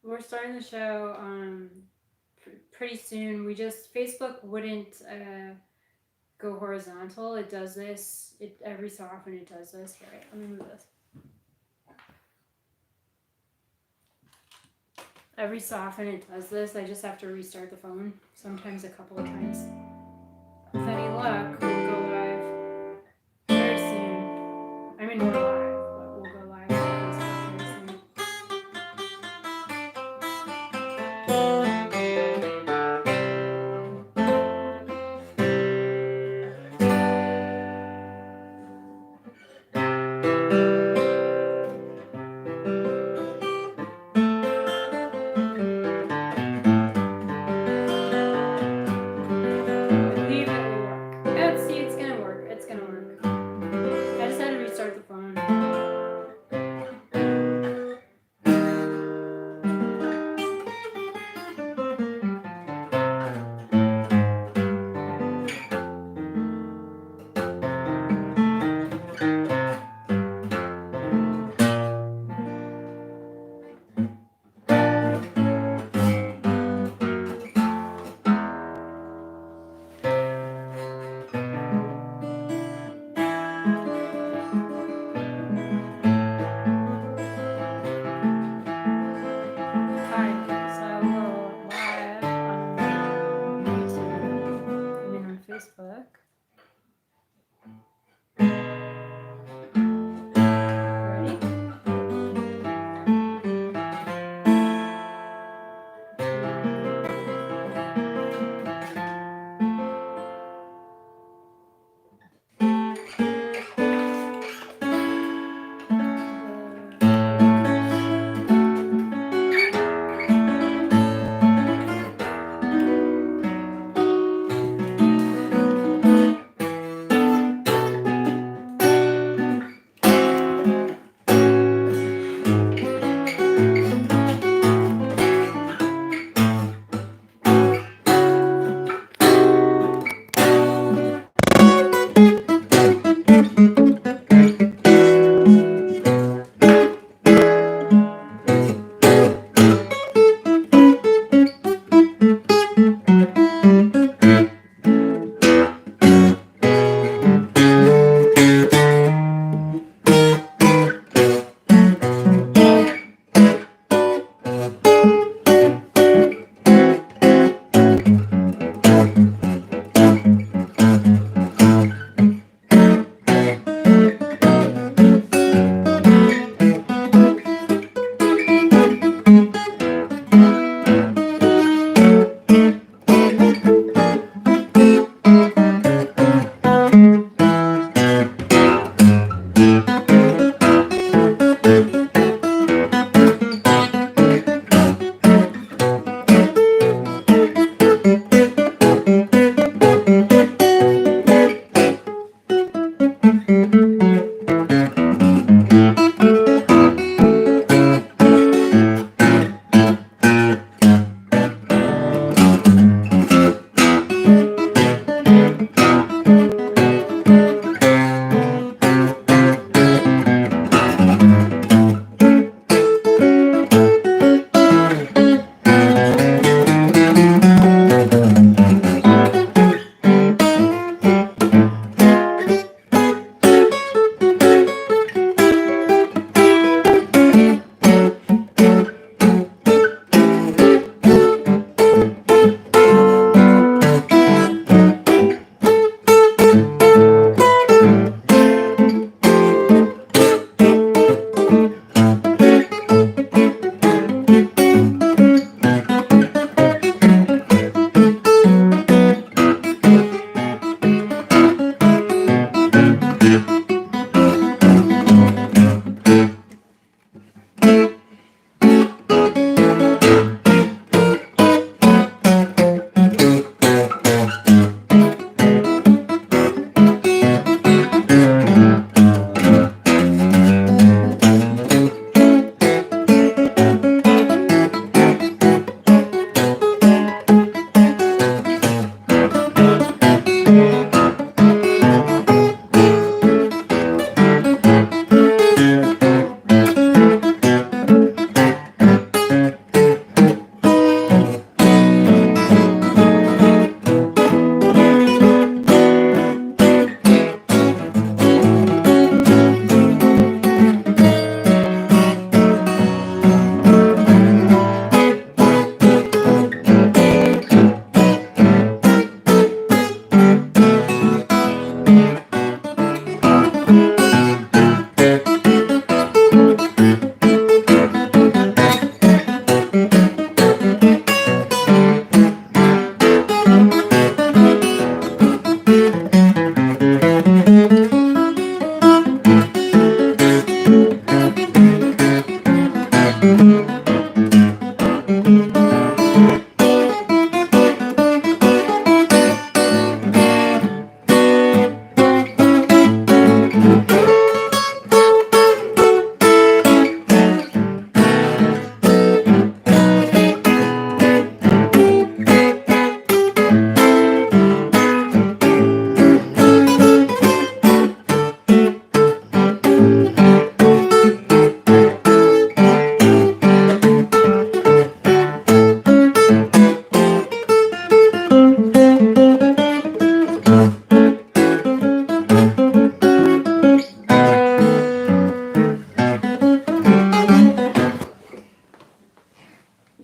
We're starting the show pretty soon. Facebook wouldn't go horizontal. It does this. It every so often it does this. Here, wait, let me move this. Every so often it does this. I just have to restart the phone. Sometimes a couple of times. With any luck, we'll go live very soon. I mean, we're live, but we'll go live on Facebook very soon. I believe it will work. It's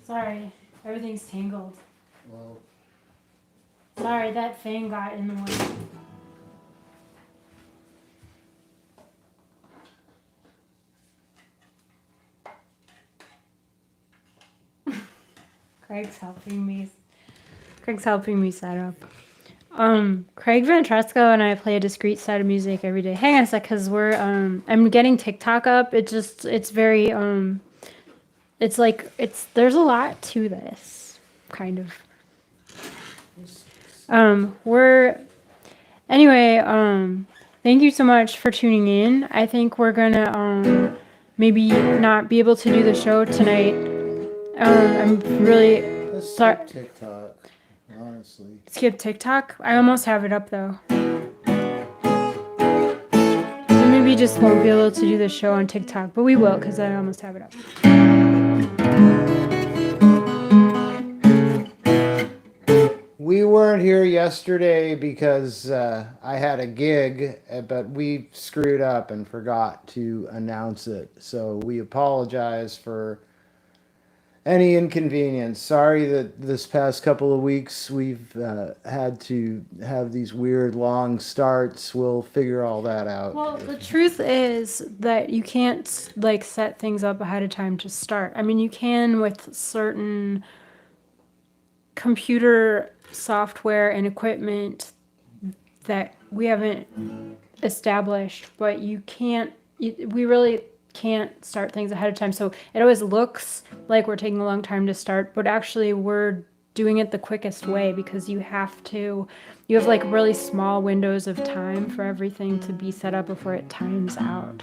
Sorry, everything's tangled. Well, Sorry, that thing got in the way. Craig's helping me set up. Craig Ventresco and I play a discrete set of music every day. Hang on a sec, cause we're I'm getting TikTok up. It's very there's a lot to this, kind of. Thank you so much for tuning in. I think we're gonna maybe not be able to do the show tonight. I'm really sorry. TikTok, honestly. Skip TikTok? I almost have it up though. So maybe just won't be able to do the show on TikTok, but we will because I almost have it up. We weren't here yesterday because I had a gig, but we screwed up and forgot to announce it. So we apologize for any inconvenience. Sorry that this past couple of weeks we've had to have these weird long starts. We'll figure all that out. Well, the truth is that you can't set things up ahead of time to start. I mean, you can with certain computer software and equipment that we haven't established, but we really can't start things ahead of time. So it always looks like we're taking a long time to start, but actually we're doing it the quickest way because you have really small windows of time for everything to be set up before it times out.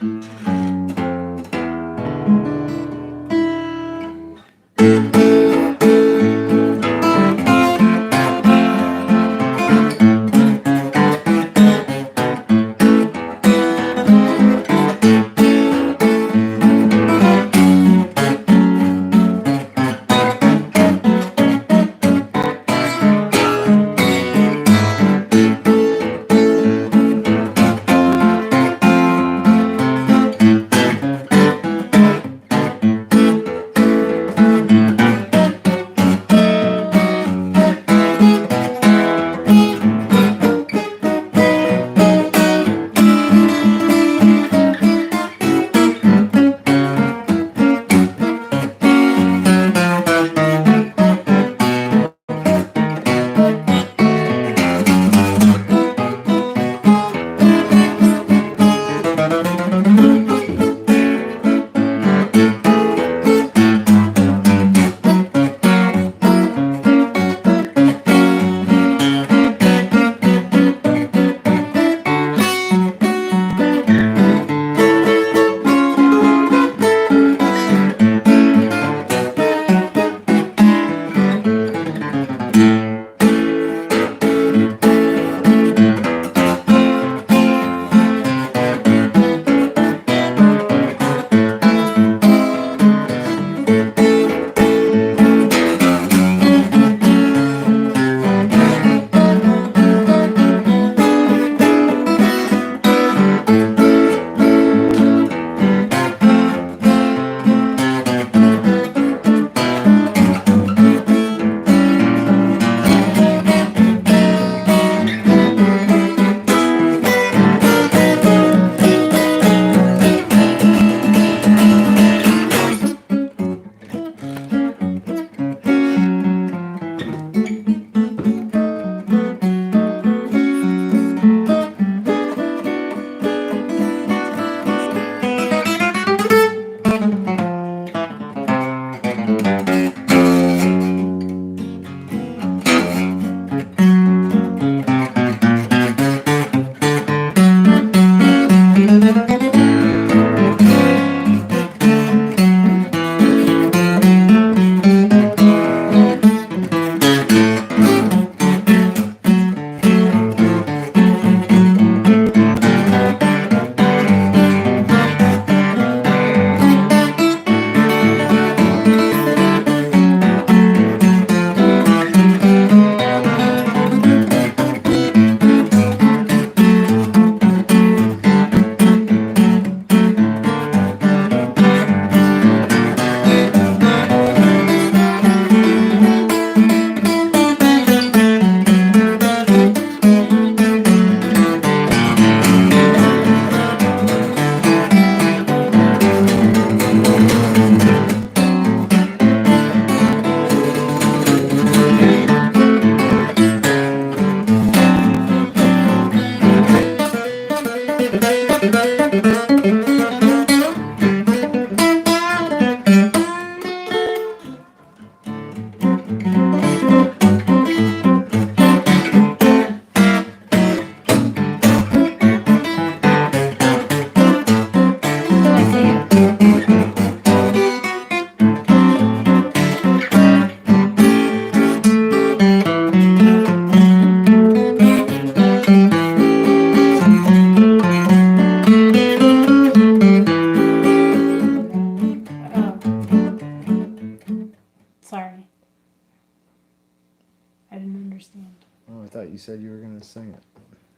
understand. Oh, I thought you said you were gonna sing it.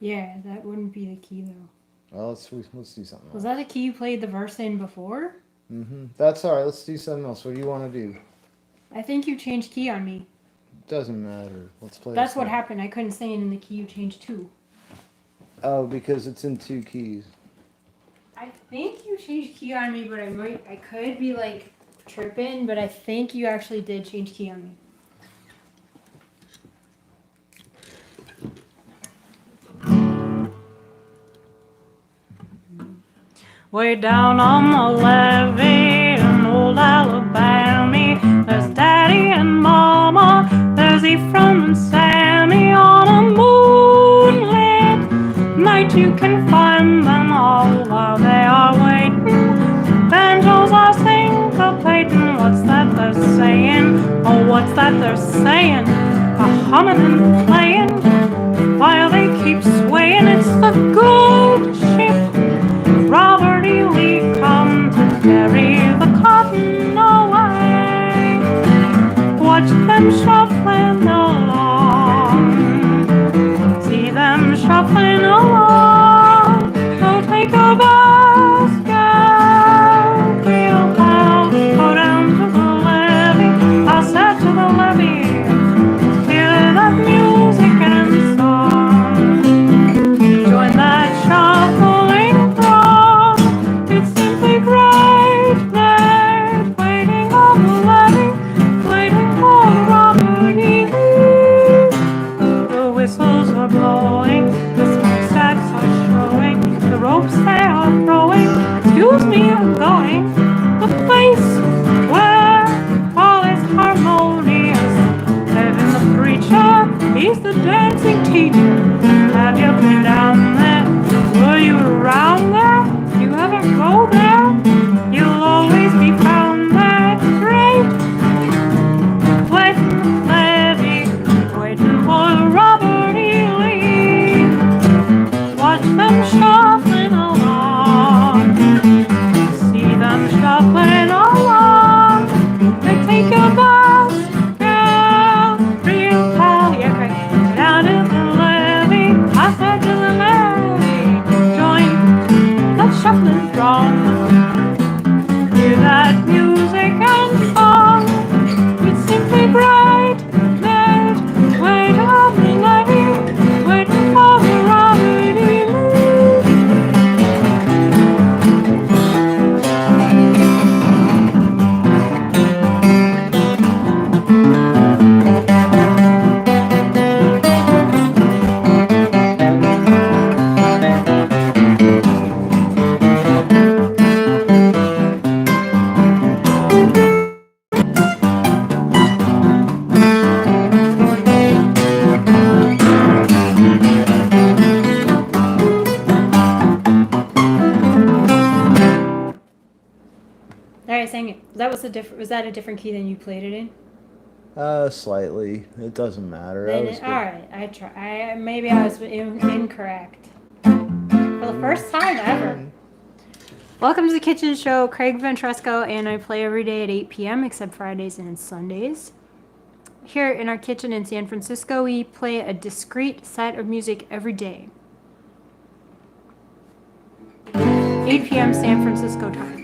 Yeah, that wouldn't be the key though. Well, let's do something else. Was that the key you played the verse in before? That's all right. Let's do something else. What do you want to do? I think you changed key on me. Doesn't matter. Let's play. That's what happened. I couldn't sing it in the key you changed to. Oh, because it's in 2 keys. I think you changed key on me, but I could be like tripping, but I think you actually did change key on me. Way down on the levee in old Alabama, there's Daddy and Mama, there's Ephraim and Sammy. On a moonlit night you can find them all while they are waiting. Banjos are syncopating. What's that they're saying? Oh, what's that they're saying? A humming and playing while they keep swaying. It's the gold ship Robert E. Lee come to carry the cotton away. Watch them shuffling along, see them shuffling along. They'll take a basket, real pal, go down to the levee. I'll set to the levee, hear that music and song. Join that shuffling throng. It's simply great night, waiting on the levee, waiting for Robert E. Lee. The whistles are blowing, the smokestacks are showing, the ropes they are throwing. Excuse me, I'm going. The place where all is harmonious. Heaven the preacher, he's the dancing teacher. Have you been down there? Were you around there? You ever go there? You'll always be found there. Great waiting levee, waiting for Robert E. Lee. Watch them shuffling along, see them shuffling along. They take a bus, girl, real pal, yeah, right. Down to the levee, I said to the levee, join that shuffling throng. Hear that music and song. It's simply bright night, wait on the levee, waiting for the Robert E. Lee. Alright, sang it. Was that a different key than you played it in? Slightly. It doesn't matter. Alright, maybe I was incorrect. For the first time ever. Welcome to the Kitchen Show. Craig Ventresco, and I play every day at 8 p.m. except Fridays and Sundays. Here in our kitchen in San Francisco, we play a discrete set of music every day. 8 p.m. San Francisco time.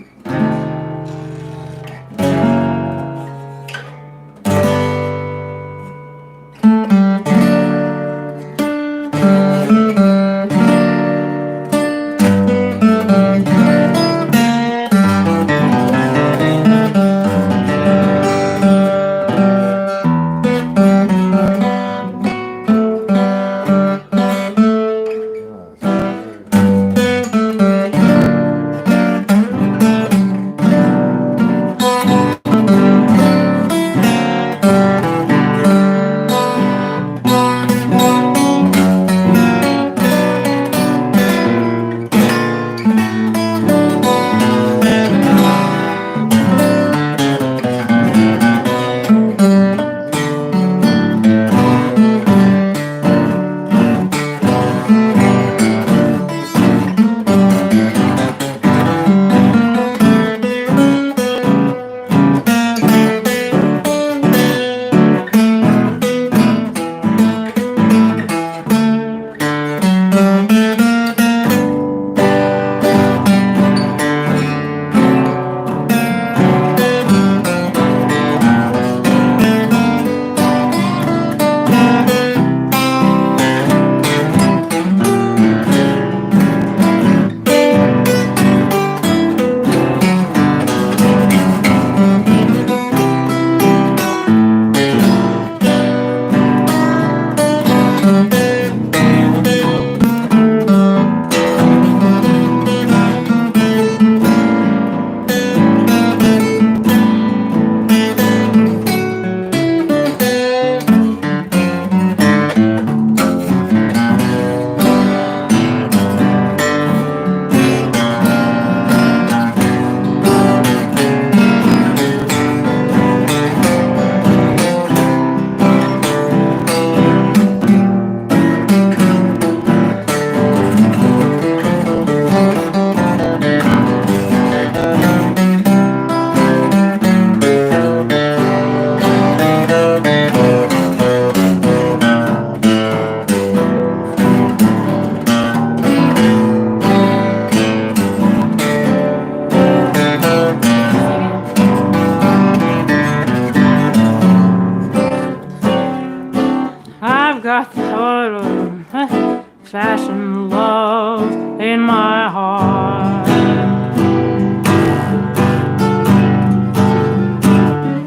got the old-fashioned love in my heart.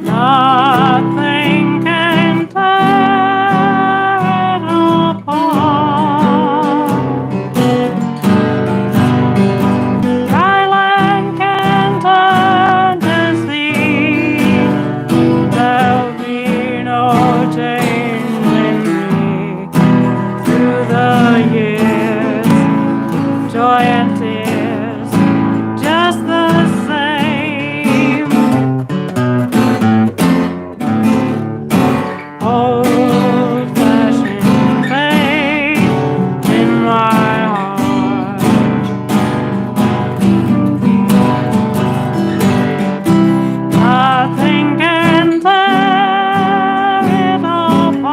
Nothing can tear it apart. Dry land can turn to sea. There'll be no change in me through the years. Joy and tears, just the same. Old-fashioned faith in my heart. Nothing can tear it apart.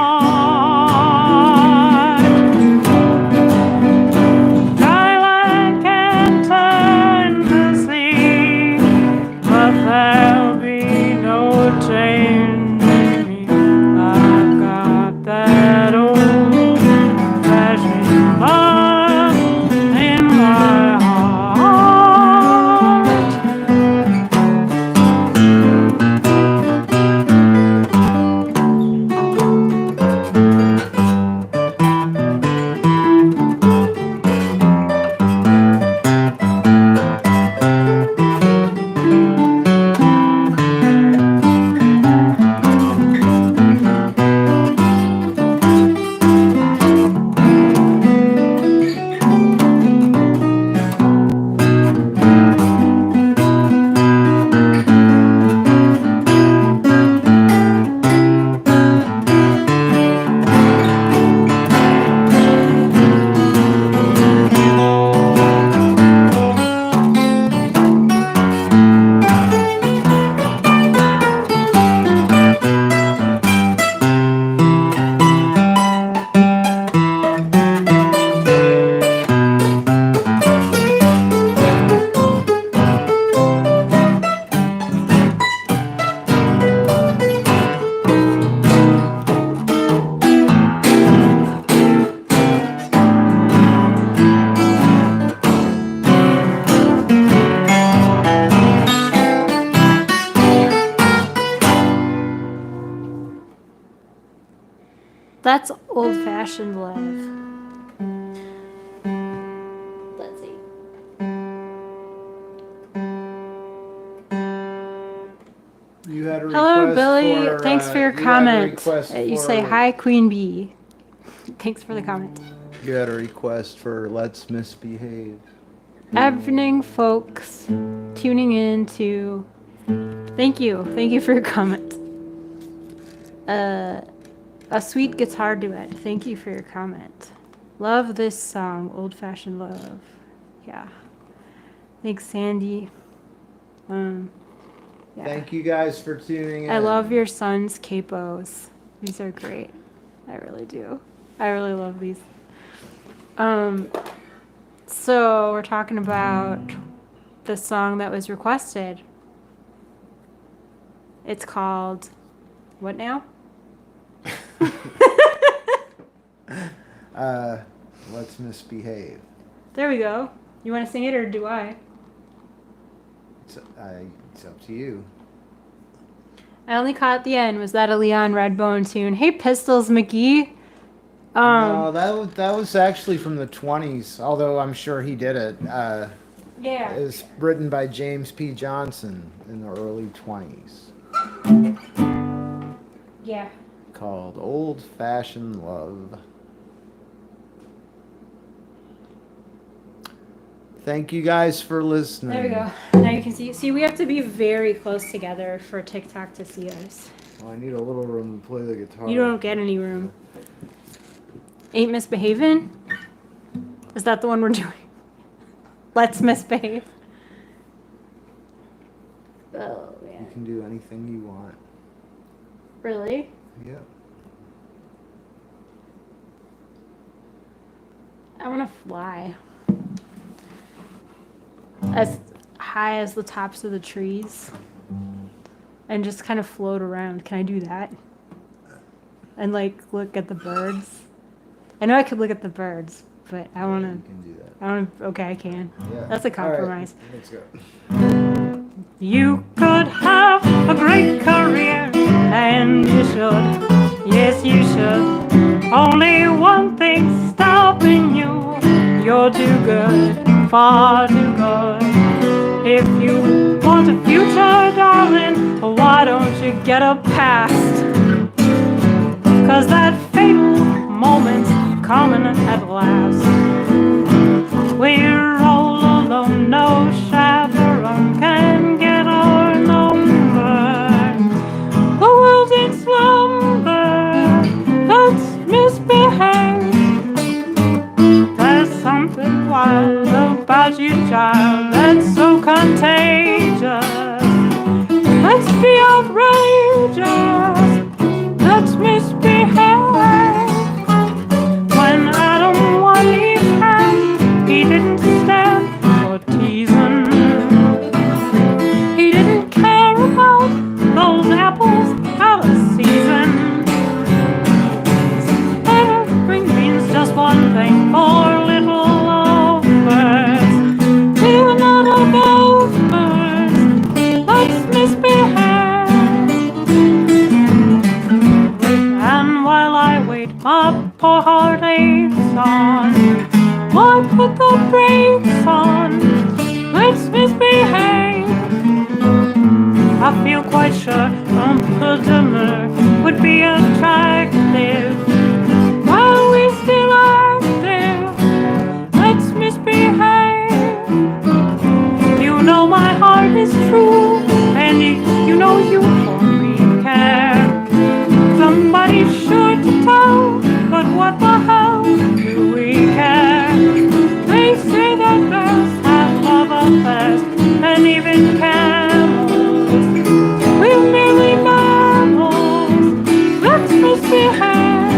Dry land can turn to sea, but there'll be no change in me. I've got that old-fashioned love in my heart. That's old-fashioned love. Let's see. You had a Hello, request Billy. for, Thanks for your you had a comment. request You for- say hi, Queen Bee. Thanks for the comment. You had a request for Let's Misbehave. Evening, folks, tuning in to. Thank you for your comment. A sweet guitar duet. Thank you for your comment. Love this song, Old Fashioned Love. Yeah. Thanks, Sandy. Yeah. Thank you guys for tuning in. I love your son's capos. These are great. I really do. I really love these. So we're talking about the song that was requested. It's called what now? Let's Misbehave. There we go. You want to sing it or do I? It's up to you. I only caught the end. Was that a Leon Redbone tune? Hey, Pistols McGee. No, that was actually from the 20s, although I'm sure he did it. Yeah. It was written by James P. Johnson in the early 20s, Yeah. called Old Fashioned Love. Thank you guys for listening. There we go. Now you can see. See, we have to be very close together for TikTok to see us. Well, I need a little room to play the guitar. You don't get any room. Ain't misbehaving? Is that the one we're doing? Let's misbehave. Oh, You man. can do anything you want. Really? Yep. I want to fly. As high as the tops of the trees. And just kind of float around. Can I do that? And like look at the birds? I know I could look at the birds, but I want You to. can do that. Okay, I can. Yeah. That's a All right, compromise. let's go. You could have a great career, and you should. Yes, you should. Only one thing stopping you. You're too good, far too good. If you want a future, darling, why don't you get a past? 'Cause that fatal moment's coming at last. We're all alone, no chaperone can get our number. The world's in slumber, let's misbehave. There's something wild about you, child, that's so contagious. Let's be outrageous, let's misbehave. When Adam won Eve's hand, he didn't stand for teasing. He didn't care about those apples out of season. Everything means just one thing for little lovebirds. We're not above birds, let's misbehave. And while I wait, my poor heart aches on. Why put the brakes on? Let's misbehave. I feel quite sure Uncle Dimmer would be attractive. While we're still active, let's misbehave. You know my heart is true, and you know you for me care. Somebody's sure to tell, but what the hell do we care? They say that bears have love affairs, and even camels. We're merely mammals, let's misbehave.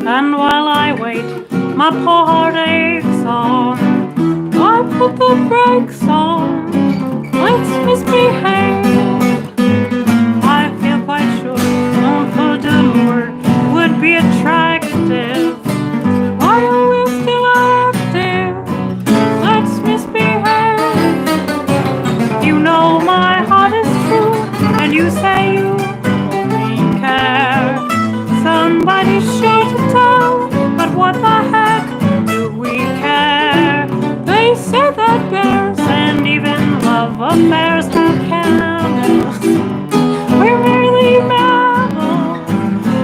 And while I wait, my poor heart aches on. I put the brakes on, let's misbehave. I feel quite sure Uncle Delaware would be attractive. While we're still active, let's misbehave. You know my heart is true, and you say you only care. Somebody's sure to tell, but what the heck do we care? They say that bears and even love affairs have camels. We're merely mammals,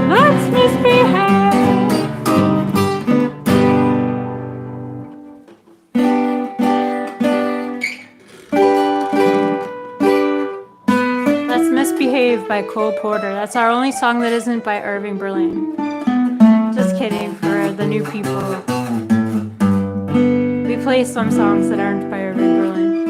let's misbehave. Let's Misbehave by Cole Porter. That's our only song that isn't by Irving Berlin. Just kidding for the new people. We play some songs that aren't by Irving Berlin.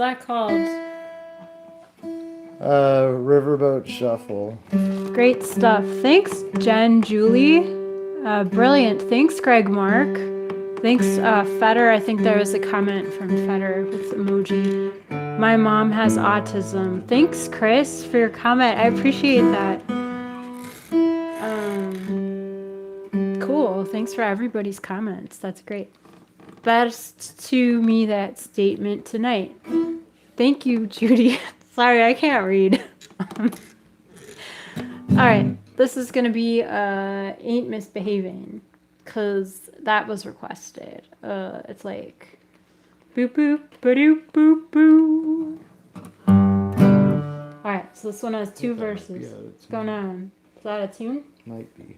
that called? Riverboat Shuffle. Great stuff. Thanks, Jen, Julie. Brilliant. Thanks, Greg, Mark. Thanks, Feder. I think there was a comment from Feder with emoji. My mom has autism. Thanks, Chris, for your comment. I appreciate that. Cool. Thanks for everybody's comments. That's great. Best to me that statement tonight. Thank you, Judy. Sorry, I can't read. All right, this is gonna be ain't misbehaving, cause that was requested. It's like boop boop ba-doop boop boo. All right, so this one has two verses. Yeah, What's going on? Is that a tune? Might be.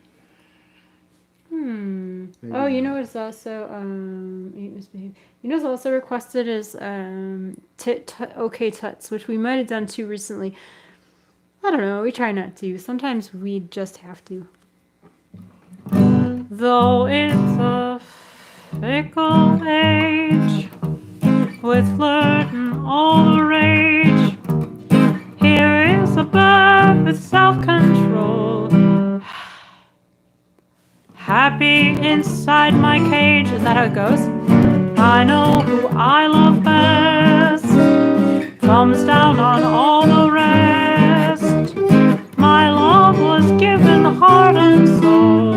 Maybe. Maybe Oh, you not. know what's also ain't misbehaving. You know what's also requested is okay tuts, which we might have done too recently. I don't know. We try not to. Sometimes we just have to. Though it's a fickle age, with flirting all the rage, here is a bird with self-control, happy inside my cage. Is that how it goes? I know who I love best, thumbs down on all the rest. My love was given heart and soul,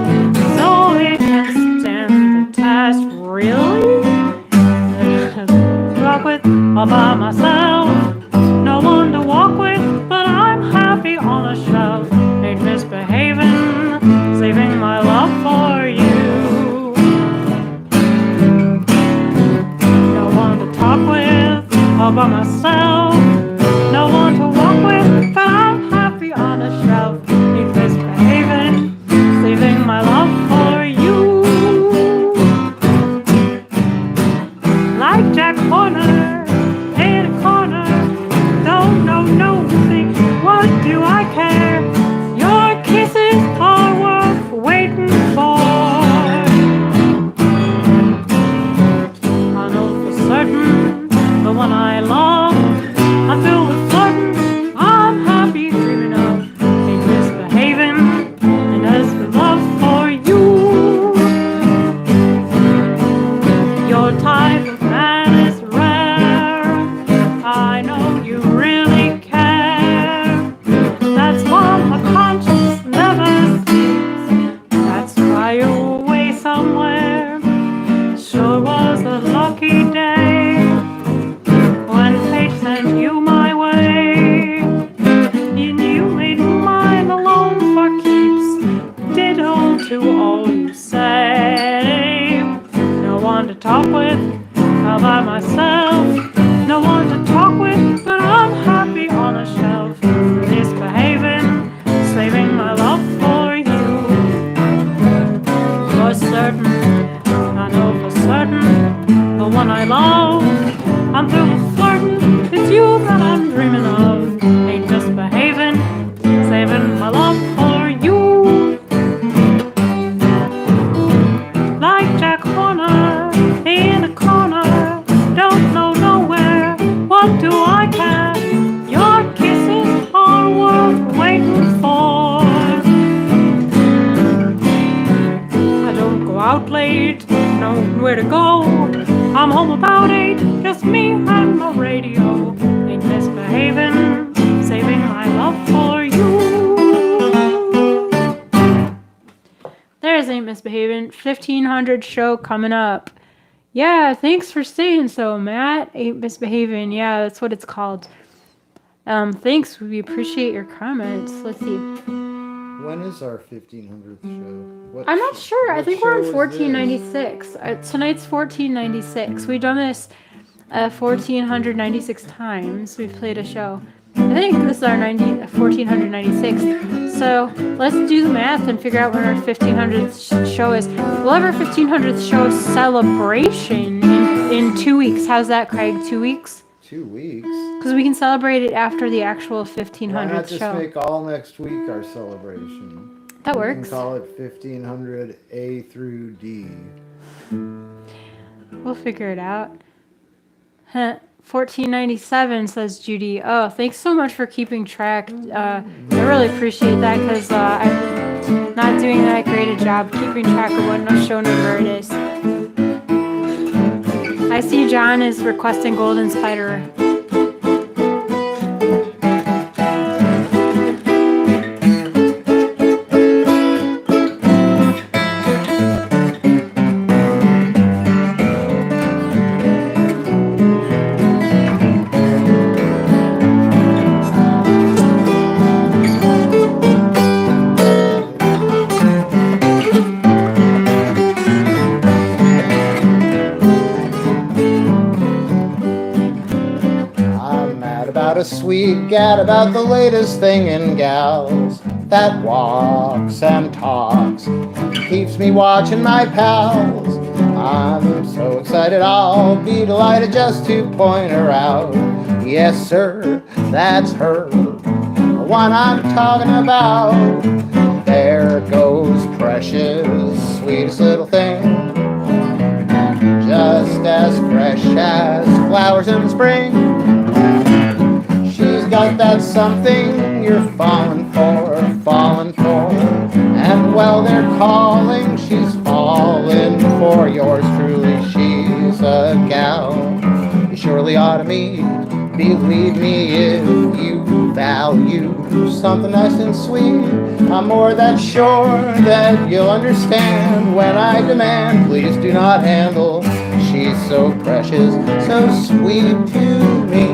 so it can stand the test. Really? Rock with all by myself, no one to walk with, but I'm happy on a shelf. Ain't misbehaving, saving my love for you. No one to talk with, all by myself, no one to walk with, but I'm happy on a shelf. Ain't misbehaving, saving my love for you. Like Jack Horner in a corner, don't know nothing. What do I care? Your kisses are worth waiting for. I know for certain the one I love, I feel with flirting, I'm happy dreaming of. Ain't misbehaving, and as for love for you. Your type of man is rare, I know you really care. That's why my conscience never sleeps, that's why you're away somewhere. Sure was a lucky day when fate sent you my way. You made mine alone for keeps, ditto to all you say. No one to talk with, all by myself, no one to talk with, but I'm happy on a shelf. Misbehaving, saving my love for you. For certain, I know for certain, the one I love, I'm through with flirting, it's you that I'm dreaming of. Ain't misbehaving, saving my love for you. Like Jack Horner in a corner, don't know nowhere, what do I care? Your kisses are worth waiting for. I don't go out late, nowhere to go, I'm home about 8, just me and my radio. Ain't misbehaving, saving my love for you. There's Ain't Misbehaving. 1500 show coming up. Yeah, thanks for saying so, Matt. Ain't Misbehaving. Yeah, that's what it's called. Thanks. We appreciate your comments. Let's see. When is our 1500th show? What I'm not sure. I what think we're on show is 1496. Tonight's 1496. We've done this 1496 times. We've played a show. I think this is our 1496. So let's do the math and figure out when our 1500th show is. We'll have our 1500th show celebration in 2 weeks. How's that, Craig? 2 weeks? 2 weeks? Because we can celebrate it after the actual Why 1500th not just show. make all next week our celebration? That We works. can call it 1500 A through D. We'll figure it out. Huh. $14.97, says Judy. Oh, thanks so much for keeping track. I really appreciate that because I'm not doing that great a job keeping track of what no show number it is. I see John is requesting Golden Spider. A sweet gat about the latest thing in gals that walks and talks, keeps me watching my pals. I'm so excited I'll be delighted just to point her out. Yes sir, that's her, the one I'm talking about. There goes precious, sweetest little thing, just as fresh as flowers in spring. Got that something you're falling for, and well they're calling, she's falling for yours truly. She's a gal you surely ought to meet. Believe me, if you value something nice and sweet, I'm more than sure that you'll understand when I demand, please do not handle. She's so precious, so sweet to me.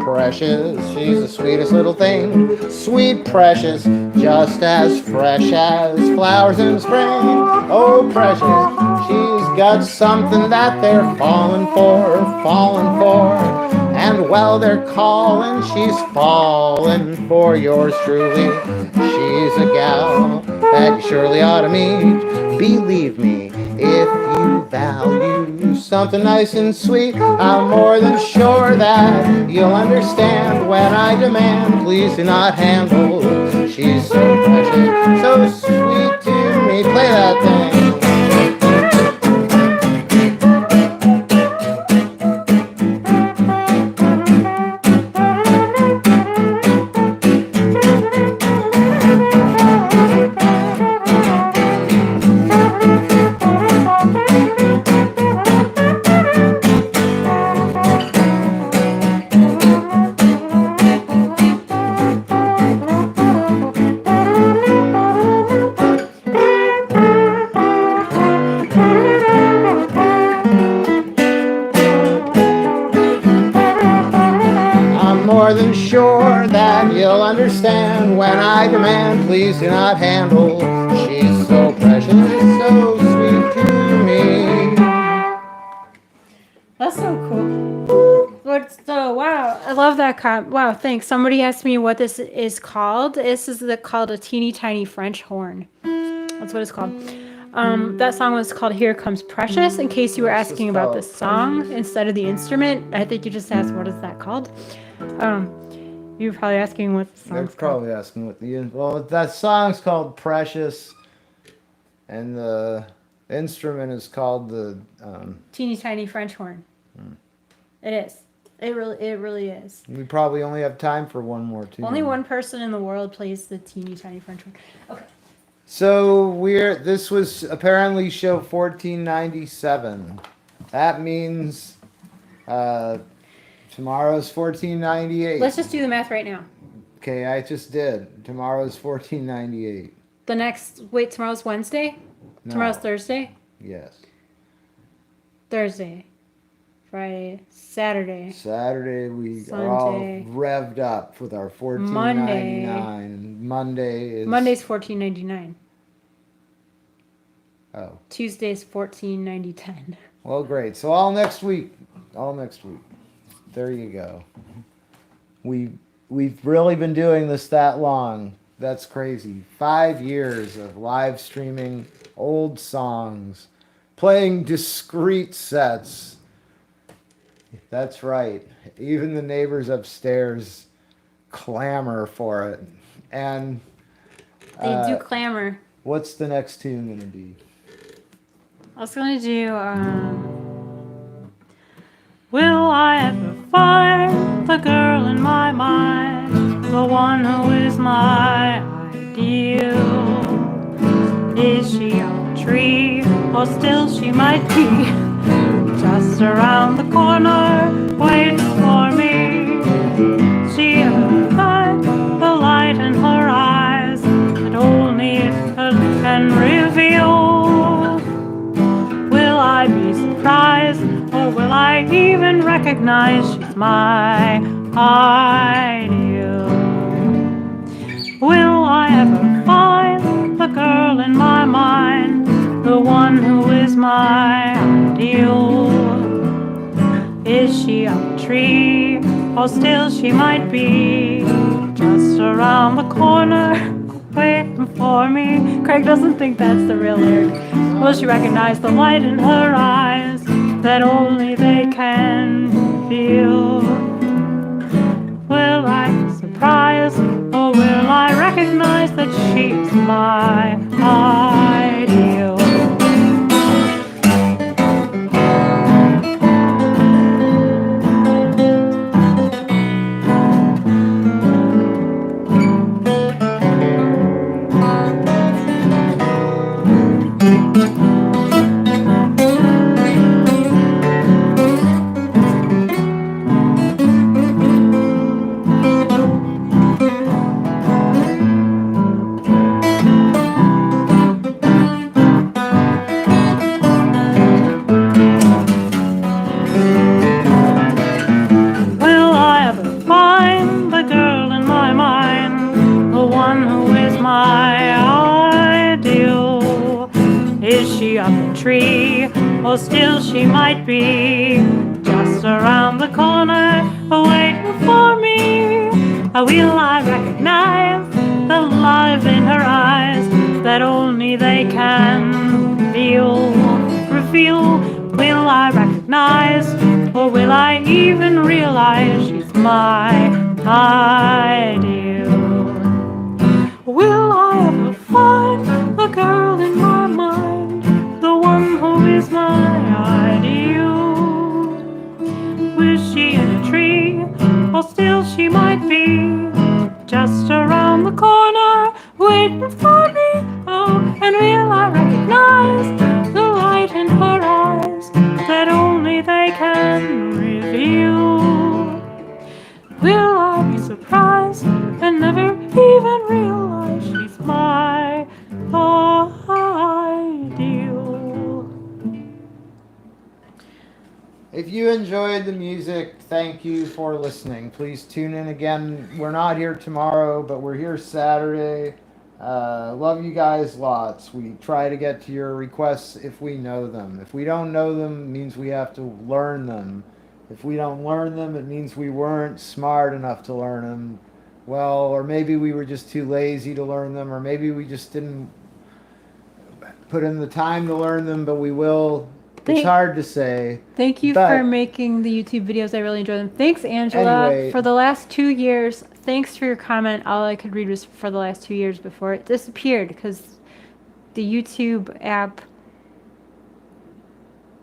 Precious, she's the sweetest little thing, sweet precious, just as fresh as flowers in spring. Oh precious, she's got something that they're falling for, and well they're calling, she's falling for yours truly. She's a gal that you surely ought to meet. Believe me, if you value something nice and sweet, I'm more than sure that you'll understand when I demand, please do not handle. She's so precious, so sweet to me. Play that thing. more than sure that you'll understand when I demand, please do not handle. She's so precious, so sweet to me. That's so cool. What's the wow? I love that wow, thanks. Somebody asked me what this is called. This is called a teeny tiny French horn. That's what it's called. That song was called "Here Comes Precious." In case you were asking about the song instead of the instrument, I think you just asked what is that called. You were probably asking what the song's They're called. probably asking what the well. That song's called "Precious," and the instrument is called the Teeny tiny French horn. It is. It really is. We probably only have time for one more tune. Only one person in the world plays the teeny tiny French horn. Okay. So this was apparently show 1497. That means tomorrow's 1498. Let's just do the math right now. Okay, I just did. Tomorrow's 1498. Tomorrow's Wednesday? No. Tomorrow's Thursday? Yes. Thursday. Friday. Saturday. Saturday we are all revved up with our 1499. Monday's 1499. Oh. Tuesday's 149010. Well, great. So all next week. There you go. We've really been doing this that long. That's crazy. 5 years of live streaming old songs, playing discrete sets. That's right. Even the neighbors upstairs clamor for it. And They do clamor. What's the next tune going to be? I was going to do, will I ever find the girl in my mind, the one who is my ideal? Is she a tree, or still she might be just around the corner, waiting for me? She had the light in her eyes that only it can reveal. Will I be surprised, or will I even recognize she's my ideal? Will I ever find the girl in my mind, the one who is my ideal? Is she up a tree, or still she might be just around the corner, waiting for me? Craig doesn't think that's the real lyric. Will she recognize the light in her eyes that only they can feel? Will I be surprised, or will I recognize that she's my ideal? Tree, or still she might be just around the corner, waiting for me. Will I recognize the love in her eyes that only they can reveal? Will I recognize, or will I even realize she's my ideal? Will I ever find the girl in my mind, the one who is my ideal? Is she in a tree, or still she might be just around the corner, waiting for me? Oh, and will I recognize the light in her eyes that only they can reveal? Will I be surprised and never even realize she's my ideal? If you enjoyed the music, thank you for listening. Please tune in again. We're not here tomorrow, but we're here Saturday. Love you guys lots. We try to get to your requests if we know them. If we don't know them, it means we have to learn them. If we don't learn them, it means we weren't smart enough to learn them. Well, or maybe we were just too lazy to learn them, or maybe we just didn't put in the time to learn them, but we will. It's hard to say. Thank you for making the YouTube videos. I really enjoy them. Thanks, Angela. Anyway, for the last 2 years, thanks for your comment. All I could read was for the last 2 years before it disappeared because the YouTube app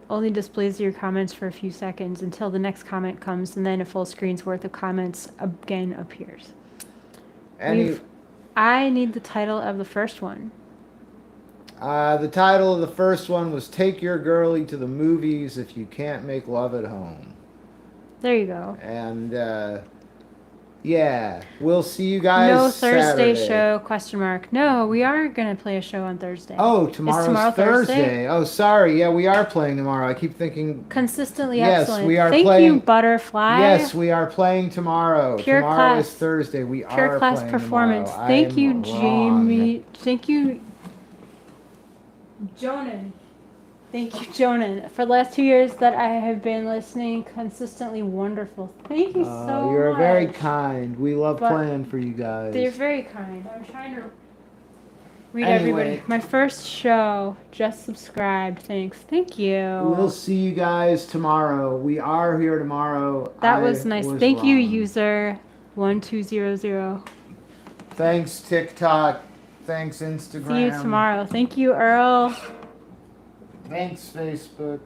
only displays your comments for a few seconds until the next comment comes, and then a full screen's worth of comments again appears. I need the title of the first one. The title of the first one was Take Your Girlie to the Movies If You Can't Make Love at Home. There you go. And, yeah, we'll see you guys No Thursday Saturday. show, question mark. No, we are going to play a show on Thursday. Oh, tomorrow's Thursday. Oh, sorry. Yeah, we are playing tomorrow. I keep thinking... Consistently yes, excellent. we are Thank playing... you, Butterfly. Yes, we are playing tomorrow. Pure tomorrow class. is Thursday. We Pure are class playing performance. tomorrow. Thank you, wrong. Jamie. Thank you, Jonan. Thank you, Jonan. For the last 2 years that I have been listening, consistently wonderful. Thank you so much. You're very kind. We love playing for you guys. They're very kind. I'm trying to read everybody. My first show. Just subscribe. Thanks. Thank you. We'll see you guys tomorrow. We are here tomorrow. That was nice. Thank you, user 1200. Thanks, TikTok. Thanks, Instagram. See you tomorrow. Thank you, Earl. Thanks, Facebook.